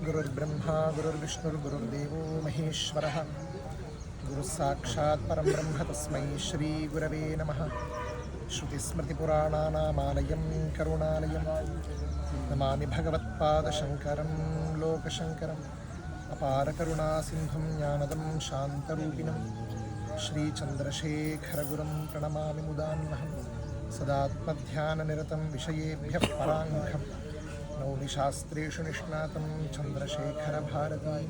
गुरुर्ब्रह्मा गुरुर्विष्णुर्गुरुर्देवो महेश्वरः गुरुस्साक्षात् परं ब्रह्म तस्मै श्रीगुरवे नमः। श्रुतिस्मृतिपुराणानामालयं करुणालयं नमामि भगवत्पादशङ्करं लोकशङ्करम् अपारकरुणासिन्धुं ज्ञानदं शान्तरूपिणं श्रीचन्द्रशेखरगुरुं प्रणमामि मुदान्वहं। सदात्मध्याननिरतं विषयेभ्यः पराङ्मुखं नौमि शास्त्रेषु निष्णातं चन्द्रशेखरभारतीं।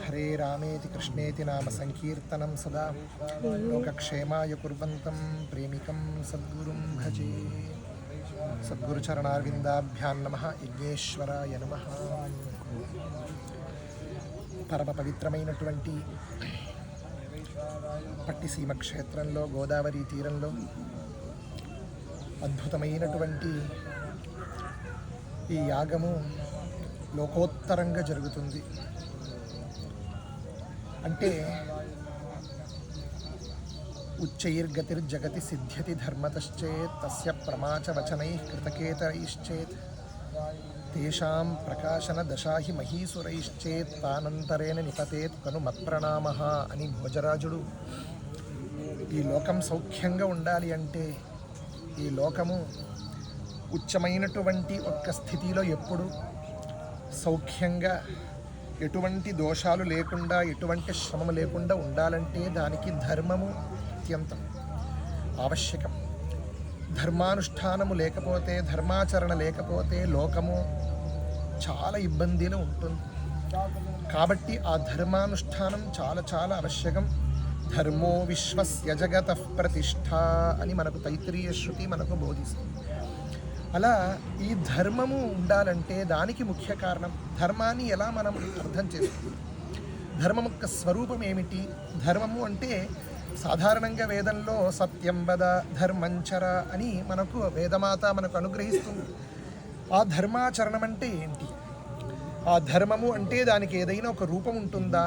हरे रामेति कृष्णेति नाम संकीर्तनं सदा लोकक्षेमाय कुर्वन्तं प्रेमिकं सद्गुरुं भजे। सद्गुरुचरणारविन्दाभ्यां नमः। यज्ञेश्वराय नमः। పరమ పవిత్రమైనటువంటి పట్టిసీమ క్షేత్రంలో గోదావరి తీరంలో అద్భుతమైనటువంటి ఈ యాగము లోకోత్తరంగా జరుగుతుంది. అంటే ఉచ్చైర్గతిర్జగతి సిద్ధ్యతి ధర్మతశ్చేత్ తస్య ప్రమాచ వచనైః కృతకేతరైశ్చేత్ తేషాం ప్రకాశన దశాహి మహీసురైశ్చేత్ తానంతరేణ నిపతేత్ కను మత్ప్రణామః అని భోజరాజుడు ఈ లోకం సౌఖ్యంగా ఉండాలి అంటే, ఈ లోకము ఉచ్చమైనటువంటి ఒక్క స్థితిలో ఎప్పుడు సౌఖ్యంగా ఎటువంటి దోషాలు లేకుండా ఎటువంటి శ్రమము లేకుండా ఉండాలంటే దానికి ధర్మము అత్యంతం ఆవశ్యకం. ధర్మానుష్ఠానము లేకపోతే, ధర్మాచరణ లేకపోతే లోకము చాలా ఇబ్బందిలో ఉంటుంది. కాబట్టి ఆ ధర్మానుష్ఠానం చాలా చాలా ఆవశ్యకం. ధర్మో విశ్వస్య జగతః ప్రతిష్ఠ అని మనకు తైత్రీయ శృతి మనకు బోధిస్తుంది. అలా ఈ ధర్మము ఉండాలంటే దానికి ముఖ్య కారణం ధర్మాన్ని ఎలా మనం అర్థం చేసుకుంటాం. ధర్మం యొక్క స్వరూపం ఏమిటి? ధర్మము అంటే సాధారణంగా వేదంలో సత్యం వద ధర్మంచర అని మనకు వేదమాత మనకు అనుగ్రహిస్తుంది. ఆ ధర్మాచరణం అంటే ఏంటి? ఆ ధర్మము అంటే దానికి ఏదైనా ఒక రూపం ఉంటుందా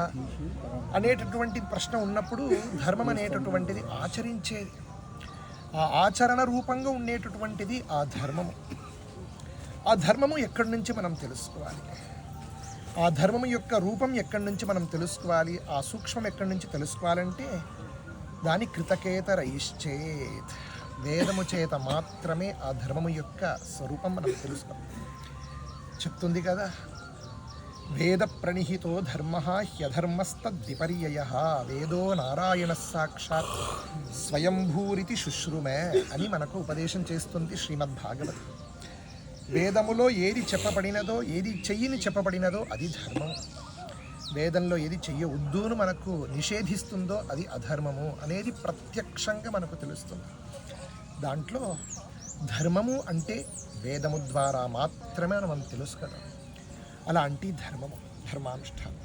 అనేటటువంటి ప్రశ్న ఉన్నప్పుడు ధర్మం అనేటటువంటిది ఆచరించేది, ఆ ఆచరణ రూపంగా ఉండేటటువంటిది ఆ ధర్మము. ఆ ధర్మము ఎక్కడి నుంచి మనం తెలుసుకోవాలి? ఆ ధర్మము యొక్క రూపం ఎక్కడి నుంచి మనం తెలుసుకోవాలి? ఆ సూక్ష్మం ఎక్కడి నుంచి తెలుసుకోవాలంటే దాని కృతకేతరైశ్చేత్ వేదము చేత మాత్రమే ఆ ధర్మము యొక్క స్వరూపం మనం తెలుసుకోవాలి. చెప్తుంది కదా, వేద ప్రణిహితో ధర్మ హ్యధర్మస్తద్విపర్యయః వేదో నారాయణ సాక్షాత్ స్వయంభూరితి శుశ్రుమే అని మనకు ఉపదేశం చేస్తుంది శ్రీమద్భాగవతం. వేదములో ఏది చెప్పబడినదో, ఏది చెయ్యని చెప్పబడినదో అది ధర్మం. వేదంలో ఏది చెయ్యవద్దును మనకు నిషేధిస్తుందో అది అధర్మము అనేది ప్రత్యక్షంగా మనకు తెలుస్తుంది. దాంట్లో ధర్మము అంటే వేదము ద్వారా మాత్రమే మనం తెలుసుకోగలం. అలాంటి ధర్మము, ధర్మానుష్ఠానం.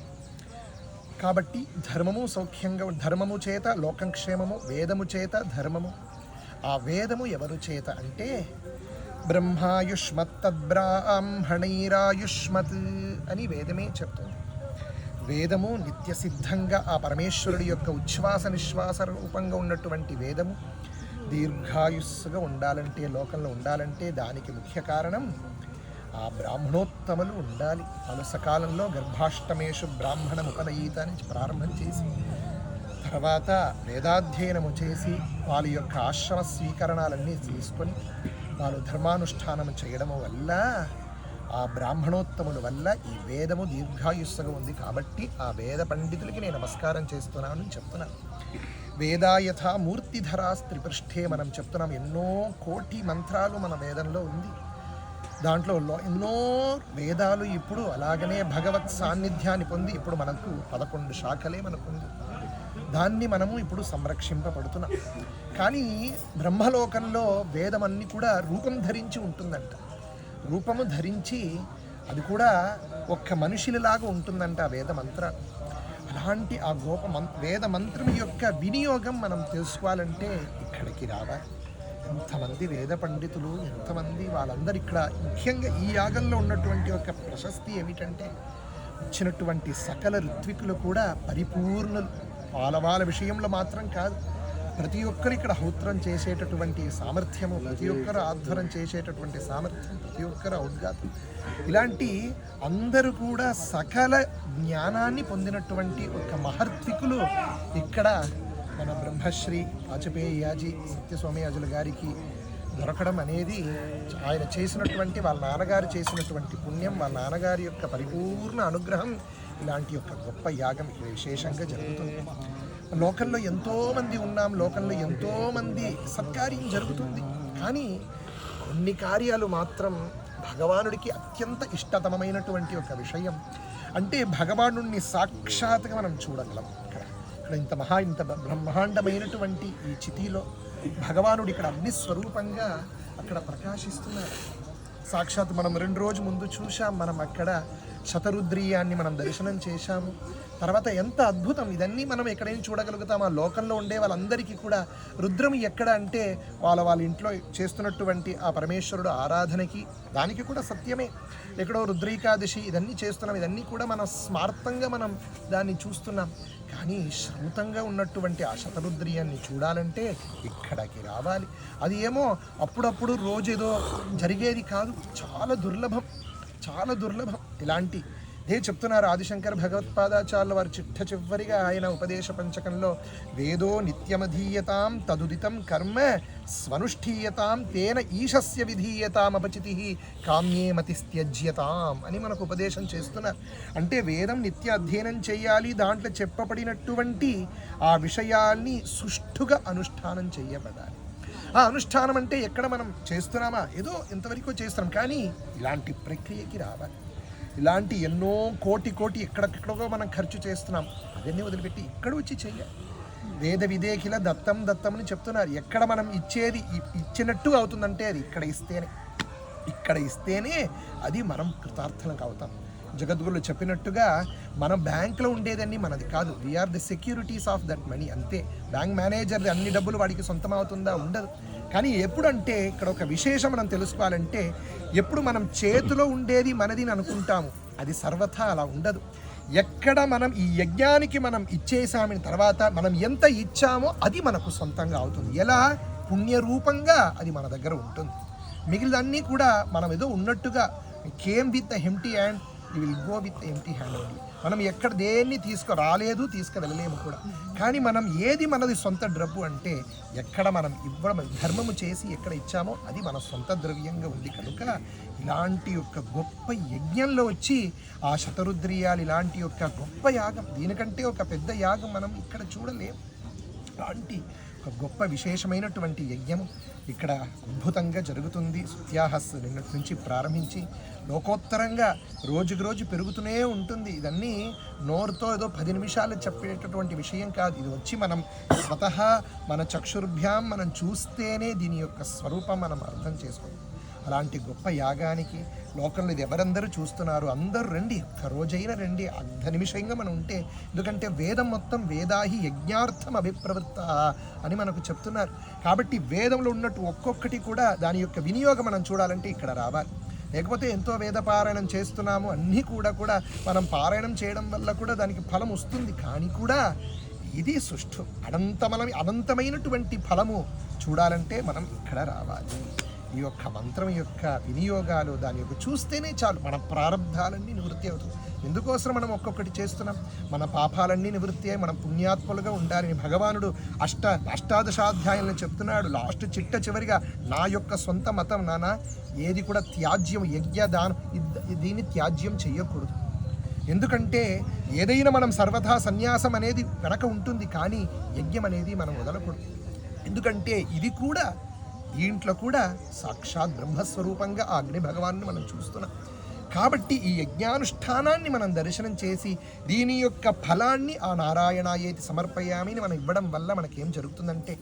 కాబట్టి ధర్మము సౌఖ్యంగా, ధర్మము చేత లోకం క్షేమము, వేదము చేత ధర్మము. ఆ వేదము ఎవరు చేత అంటే బ్రహ్మాయుష్మత్ తద్బ్రాహ్మణైరాయుష్మత్ అని వేదమే చెప్తుంది. వేదము నిత్య సిద్ధంగా ఆ పరమేశ్వరుడి యొక్క ఉచ్ఛ్వాస నిశ్వాస రూపంగా ఉన్నటువంటి వేదము దీర్ఘాయుస్సుగా ఉండాలంటే, లోకంలో ఉండాలంటే దానికి ముఖ్య కారణం ఆ బ్రాహ్మణోత్తములు ఉండాలి. అలసకాలంలో గర్భాష్టమేషు బ్రాహ్మణముపనయీత నుంచి ప్రారంభం చేసి తర్వాత వేదాధ్యయనము చేసి వాళ్ళ యొక్క ఆశ్రమ స్వీకరణాలన్నీ తీసుకొని వాళ్ళు ధర్మానుష్ఠానం చేయడం వల్ల ఆ బ్రాహ్మణోత్తముల వల్ల ఈ వేదము దీర్ఘాయుస్సుగా ఉంది. కాబట్టి ఆ వేద పండితులకి నేను నమస్కారం చేస్తున్నానని చెప్తున్నాను. వేదాయథ మూర్తిధరా త్రిపృష్ఠే మనం చెప్తున్నాం. ఎన్నో కోటి మంత్రాలు మన వేదంలో ఉంది. దాంట్లో ఎన్నో వేదాలు ఇప్పుడు అలాగనే భగవత్ సాన్నిధ్యాన్ని పొంది ఇప్పుడు మనకు 11 శాఖలే మనకుంది. దాన్ని మనము ఇప్పుడు సంరక్షింపబడుతున్నాం. కానీ బ్రహ్మలోకంలో వేదమన్నీ కూడా రూపం ధరించి ఉంటుందంట. రూపము ధరించి అది కూడా ఒక్క మనుషులలాగా ఉంటుందంట ఆ వేదమంత్ర. అలాంటి ఆ వేద మంత్రం యొక్క వినియోగం మనం తెలుసుకోవాలంటే ఇక్కడికి రావాలి. ఎంతమంది వేద పండితులు, ఎంతమంది వాళ్ళందరూ ఇక్కడ. ముఖ్యంగా ఈ యాగంలో ఉన్నటువంటి ఒక ప్రశస్తి ఏమిటంటే వచ్చినటువంటి సకల ఋత్వికులు కూడా పరిపూర్ణులు. వాళ్ళ విషయంలో మాత్రం కాదు, ప్రతి ఒక్కరు ఇక్కడ హౌత్రం చేసేటటువంటి సామర్థ్యము, ప్రతి ఒక్కరు ఆధ్వరం చేసేటటువంటి సామర్థ్యం, ప్రతి ఒక్కరు ఔద్గాతం, ఇలాంటి అందరూ కూడా సకల జ్ఞానాన్ని పొందినటువంటి ఒక మహర్త్వికులు ఇక్కడ మన బ్రహ్మశ్రీ వాజపేయాజీ సత్యస్వామియాజుల గారికి దొరకడం అనేది ఆయన చేసినటువంటి వాళ్ళ నాన్నగారు చేసినటువంటి పుణ్యం, వాళ్ళ నాన్నగారి యొక్క పరిపూర్ణ అనుగ్రహం. ఇలాంటి యొక్క గొప్ప యాగం ఇక్కడ విశేషంగా జరుగుతుంది. లోకంలో ఎంతోమంది ఉన్నాం, లోకంలో ఎంతోమంది సత్కార్యం జరుగుతుంది, కానీ కొన్ని కార్యాలు మాత్రం భగవానుడికి అత్యంత ఇష్టతమమైనటువంటి ఒక విషయం. అంటే భగవానుడిని సాక్షాత్గా మనం చూడగలం. ఇక్కడ ఇంత బ్రహ్మాండమైనటువంటి ఈ చితిలో భగవానుడు ఇక్కడ అగ్నిస్వరూపంగా అక్కడ ప్రకాశిస్తున్నారు. సాక్షాత్ మనం 2 రోజుల ముందు చూసాం, మనం అక్కడ శతరుద్రీయాన్ని మనం దర్శనం చేశాము. తర్వాత ఎంత అద్భుతం, ఇదన్నీ మనం ఎక్కడైనా చూడగలుగుతాం. ఆ లోకంలో ఉండే వాళ్ళందరికీ కూడా రుద్రం ఎక్కడ అంటే వాళ్ళ ఇంట్లో చేస్తున్నటువంటి ఆ పరమేశ్వరుడు ఆరాధనకి, దానికి కూడా సత్యమే. ఎక్కడో రుద్రీకాదశి ఇదన్నీ చేస్తున్నాం, ఇదన్నీ కూడా మనం స్మార్తంగా మనం దాన్ని చూస్తున్నాం. కానీ శ్రౌతంగా ఉన్నటువంటి ఆ శతరుద్రీయాన్ని చూడాలంటే ఇక్కడికి రావాలి. అది ఏమో అప్పుడప్పుడు రోజేదో జరిగేది కాదు, చాలా దుర్లభం, చాలా దుర్లభం. ఇలాంటి ఇదే చెప్తున్నారు ఆదిశంకర భగవత్పాదాచార్యుల వారు చివరిగా ఆయన ఉపదేశ పంచకంలో వేదో నిత్యమధీయతాం తదుదితం కర్మ స్వనుష్ఠీయతాం తేన ఈశస్య విధీయతాం అపచితి కామ్యే మతిస్త్యజ్యతాం అని మనకు ఉపదేశం చేస్తున్నారు. అంటే వేదం నిత్య అధ్యయనం చేయాలి, దాంట్లో చెప్పబడినటువంటి ఆ విషయాల్ని సుష్ఠుగా అనుష్ఠానం చేయబడాలి. ఆ అనుష్ఠానం అంటే ఎక్కడ మనం చేస్తున్నామా, ఏదో ఎంతవరకు చేస్తున్నాం, కానీ ఇలాంటి ప్రక్రియకి రావాలి. ఇలాంటి ఎన్నో కోటి ఎక్కడెక్కడో మనం ఖర్చు చేస్తున్నాం, అవన్నీ వదిలిపెట్టి ఇక్కడ వచ్చి చెయ్యాలి. వేద విదేఖిల దత్తం అని చెప్తున్నారు. ఎక్కడ మనం ఇచ్చేది ఇచ్చినట్టు అవుతుందంటే అది ఇక్కడ ఇస్తేనే అది మనం కృతార్థులకు అవుతాం. జగద్గురులు చెప్పినట్టుగా మనం బ్యాంకులో ఉండేదన్నీ మనది కాదు, we are the securities of that money, అంతే. బ్యాంక్ మేనేజర్ అన్ని డబ్బులు వాడికి సొంతం అవుతుందా, ఉండదు. కానీ ఎప్పుడంటే ఇక్కడ ఒక విశేషం మనం తెలుసుకోవాలంటే, ఎప్పుడు మనం చేతిలో ఉండేది మనది అనుకుంటాము, అది సర్వథా అలా ఉండదు. ఎక్కడ మనం ఈ యజ్ఞానికి మనం ఇచ్చేసామిన తర్వాత మనం ఎంత ఇచ్చామో అది మనకు సొంతంగా అవుతుంది. ఎలా? పుణ్యరూపంగా అది మన దగ్గర ఉంటుంది. మిగిలినన్నీ కూడా మనం ఏదో ఉన్నట్టుగా came with empty hand, you will go with empty hand only. మనం ఎక్కడ దేన్ని తీసుకురాలేదు, తీసుకువెళ్ళలేము కూడా. కానీ మనం ఏది మనది సొంత డబ్బు అంటే ఎక్కడ మనం ఇవ్వడం, ధర్మము చేసి ఎక్కడ ఇచ్చామో అది మన సొంత ద్రవ్యంగా ఉంది. కనుక ఇలాంటి యొక్క గొప్ప యజ్ఞంలో వచ్చి ఆ శతరుద్రీయాలు ఇలాంటి యొక్క గొప్ప యాగం, దీనికంటే ఒక పెద్ద యాగం మనం ఇక్కడ చూడలేము. అలాంటి ఒక గొప్ప విశేషమైనటువంటి యజ్ఞము ఇక్కడ అద్భుతంగా జరుగుతుంది. సుత్యాహస్ నిన్నటి నుంచి ప్రారంభించి లోకోత్తరంగా రోజుకు రోజు పెరుగుతూనే ఉంటుంది. ఇదన్నీ నోరుతో ఏదో 10 నిమిషాలు చెప్పేటటువంటి విషయం కాదు. ఇది వచ్చి మనం స్వతహా మన చక్షుర్భ్యాం మనం చూస్తేనే దీని యొక్క స్వరూపం మనం అర్థం చేసుకోవాలి. అలాంటి గొప్ప యాగానికి లోకంలో ఇది ఎవరందరూ చూస్తున్నారు, అందరూ రండి, ఒక్క రోజైనా రండి, అర్ధ నిమిషంగా మనం ఉంటే. ఎందుకంటే వేదం మొత్తం వేదాహి యజ్ఞార్థం అభిప్రవృత్త అని మనకు చెప్తున్నారు. కాబట్టి వేదంలో ఉన్నట్టు ఒక్కొక్కటి కూడా దాని యొక్క వినియోగం మనం చూడాలంటే ఇక్కడ రావాలి. లేకపోతే ఎంతో వేద పారాయణం చేస్తున్నాము, అన్నీ కూడా మనం పారాయణం చేయడం వల్ల కూడా దానికి ఫలం వస్తుంది. కానీ కూడా ఇది సుష్ఠు అనంతమైనటువంటి ఫలము చూడాలంటే మనం ఇక్కడ రావాలి. ఈ యొక్క మంత్రం యొక్క వినియోగాలు దాని యొక్క చూస్తేనే చాలు, మన ప్రారంధాలన్నీ నివృత్తి అవుతుంది. ఎందుకోసం మనం ఒక్కొక్కటి చేస్తున్నాం? మన పాపాలన్నీ నివృత్తి అయ్యి మనం పుణ్యాత్ములుగా ఉండాలని భగవానుడు అష్టాదశాధ్యాయంలో చెప్తున్నాడు. లాస్ట్ చివరిగా నా యొక్క సొంత మతం నానా ఏది కూడా త్యాజ్యం, యజ్ఞదానం దీన్ని త్యాజ్యం చేయకూడదు. ఎందుకంటే ఏదైనా మనం సర్వథా సన్యాసం అనేది వెనక ఉంటుంది, కానీ యజ్ఞం అనేది మనం వదలకూడదు. ఎందుకంటే ఇది కూడా దీంట్లో కూడా సాక్షాత్ బ్రహ్మస్వరూపంగా ఆ అగ్ని భగవాన్ని మనం చూస్తున్నాం. కాబట్టి ఈ యజ్ఞానుష్ఠానాన్ని మనం దర్శనం చేసి దీని యొక్క ఫలాన్ని ఆ నారాయణాయేతి సమర్పయామిని మనం ఇవ్వడం వల్ల మనకేం జరుగుతుందంటే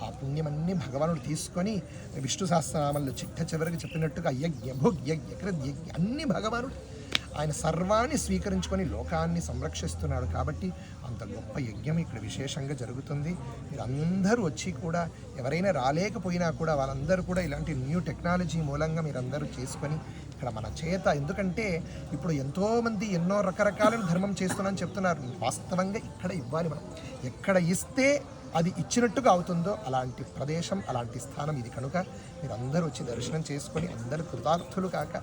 ఆ పుణ్యమన్నీ భగవానుడు తీసుకొని విష్ణు సహస్రనామంలో చివరికి చెప్పినట్టుగా యజ్ఞ భోగ్య యజ్ఞ అన్ని భగవానుడు ఆయన సర్వాన్ని స్వీకరించుకొని లోకాన్ని సంరక్షిస్తున్నాడు. కాబట్టి అంత గొప్ప యజ్ఞం ఇక్కడ విశేషంగా జరుగుతుంది. మీరందరూ వచ్చి కూడా ఎవరైనా రాలేకపోయినా కూడా వాళ్ళందరూ కూడా ఇలాంటి న్యూ టెక్నాలజీ మూలంగా మీరందరూ చేసుకొని ఇక్కడ మన చేత, ఎందుకంటే ఇప్పుడు ఎంతోమంది ఎన్నో రకరకాల ధర్మం చేస్తున్నామని చెప్తున్నారు. వాస్తవంగా ఇక్కడ ఇవ్వాలి. మనం ఎక్కడ ఇస్తే అది ఇచ్చినట్టుగా అవుతుందో అలాంటి ప్రదేశం, అలాంటి స్థానం ఇది. కనుక మీరందరూ వచ్చి దర్శనం చేసుకొని అందరూ కృతార్థులు కాక,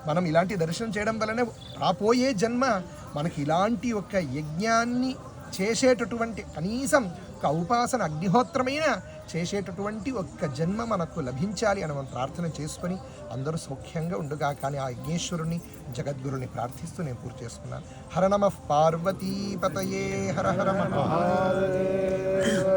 మనం ఇలాంటి దర్శనం చేయడం వల్లనే రాబోయే జన్మ మనకి ఇలాంటి ఒక యజ్ఞాన్ని చేసేటటువంటి కనీసం ఒక ఉపాసన అగ్నిహోత్రమైన చేసేటటువంటి ఒక్క జన్మ మనకు లభించాలి అని మనం ప్రార్థన చేసుకొని అందరూ సౌఖ్యంగా ఉండుగా. కానీ ఆ యజ్ఞేశ్వరుని జగద్గురుని ప్రార్థిస్తూ నేను పూర్తి చేసుకున్నాను. హర నమః పార్వతీపతయే హర హర మహాదేవ.